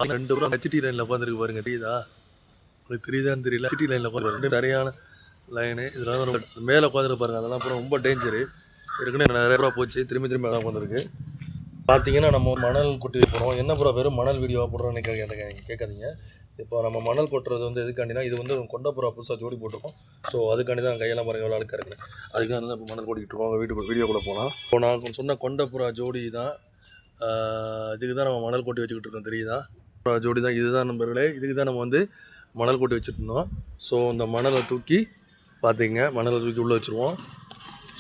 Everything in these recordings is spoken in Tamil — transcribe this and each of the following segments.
2 புறா ஹெச்டி லைனில் உட்காந்துருக்கு பாருங்க, தெரியுதா? உங்களுக்கு தெரியுதான்னு தெரியல. ஹெச்டி லைனில் உட்காந்து சரியான லைனு. இதெல்லாம் ரொம்ப மேலே உட்காந்துருக்கு பாருங்க, அதெல்லாம் அப்புறம் ரொம்ப டேஞ்சரு. ஏற்கனவே நிறைய புறா போச்சு, திரும்பி அதான் உட்காந்துருக்கு. பார்த்தீங்கன்னா நம்ம மணல் கொட்டி போகிறோம். என்ன புறா பேர் மணல் வீடியோவாக போடுறோன்னு கேட்காதீங்க. இப்போ நம்ம மணல் கொட்டுறது வந்து எதுக்காண்டினா, இது வந்து கொண்ட புறா புதுசாக ஜோடி போட்டிருக்கோம். ஸோ அதுக்காண்டி தான் கையெல்லாம் பாருங்கள் எவ்வளோ அழுக்காக இருக்குது. அதுக்காக தான் இப்போ மணல் கொட்டிகிட்டு இருக்கோம். வீட்டு வீடியோக்குள்ளே போகலாம். இப்போ நான் சொன்ன கொண்ட புறா ஜோடி தான். இதுக்கு தான் நம்ம மணல் கொட்டி வச்சுக்கிட்டு இருக்கோம், தெரியுதா? புறா ஜோடி தான் இதுதான் நண்பர்களே. இதுக்கு தான் நம்ம வந்து மணல் கொட்டி வச்சுட்டு இருந்தோம். ஸோ இந்த மணலை தூக்கி பார்த்திங்க, மணலை தூக்கி உள்ளே வச்சுருவோம்.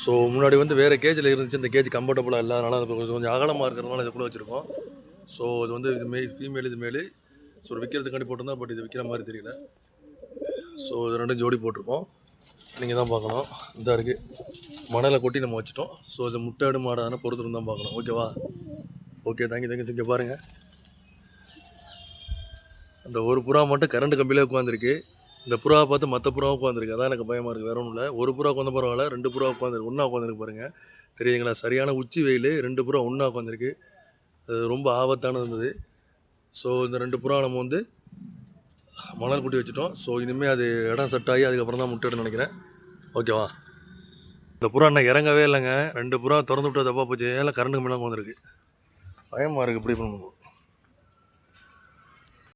ஸோ முன்னாடி வந்து வேறு கேஜில் இருந்துச்சு, இந்த கேஜ் கம்ஃபர்டபுளாக இல்லாதனால அது கொஞ்சம் அகலமாக இருக்கிறதுனால இதுக்குள்ளே வச்சுருக்கோம். ஸோ இது வந்து இது ஃபீமேல், இது மேலு. ஸோ விற்கிறதுக்காண்டி போட்டிருந்தா, பட் இது விற்கிற மாதிரி தெரியல. ஸோ இது 2 ஜோடி போட்டிருக்கோம். நீங்கள் தான் பார்க்கணும். இந்த இருக்குது மணலை கொட்டி நம்ம வச்சுட்டோம். ஸோ இது முட்டையாடு மாடான பொறுத்து தான் பார்க்கணும். ஓகேவா? Okay, thank you. இங்கே பாருங்கள், அந்த ஒரு புறா மட்டும் கரண்ட் கம்பியிலே உட்காந்துருக்கு. இந்த புறாவை பார்த்து மற்ற புறாவை உட்காந்துருக்கு. அதான் எனக்கு பயமாக இருக்குது, வேற ஒன்றும் இல்லை. ஒரு புறா உட்காந்து பரவாயில்ல, 2 புறா உட்காந்துருக்கு, ஒன்றா உட்காந்துருக்கு பாருங்கள், தெரியுங்களா? சரியான உச்சி வெயில், 2 புறா ஒன்றா உட்காந்துருக்கு. அது ரொம்ப ஆபத்தானது இருந்தது. ஸோ இந்த 2 புறா நம்ம வந்து மணல் கொட்டி வச்சுட்டோம். ஸோ இனிமேல் அது இடம் செட் ஆகி அதுக்கப்புறம் தான் முட்டையிடுன்னு நினைக்கிறேன். ஓகேவா? இந்த புறா இன்னும் இறங்கவே இல்லைங்க. 2 புறா திறந்து விட்டு தப்பாக போச்சு. ஏன்னா கரண்ட் கம்பிலாம் உட்காந்துருக்கு. பயமாக இருக்குது இப்படி பண்ணணும்.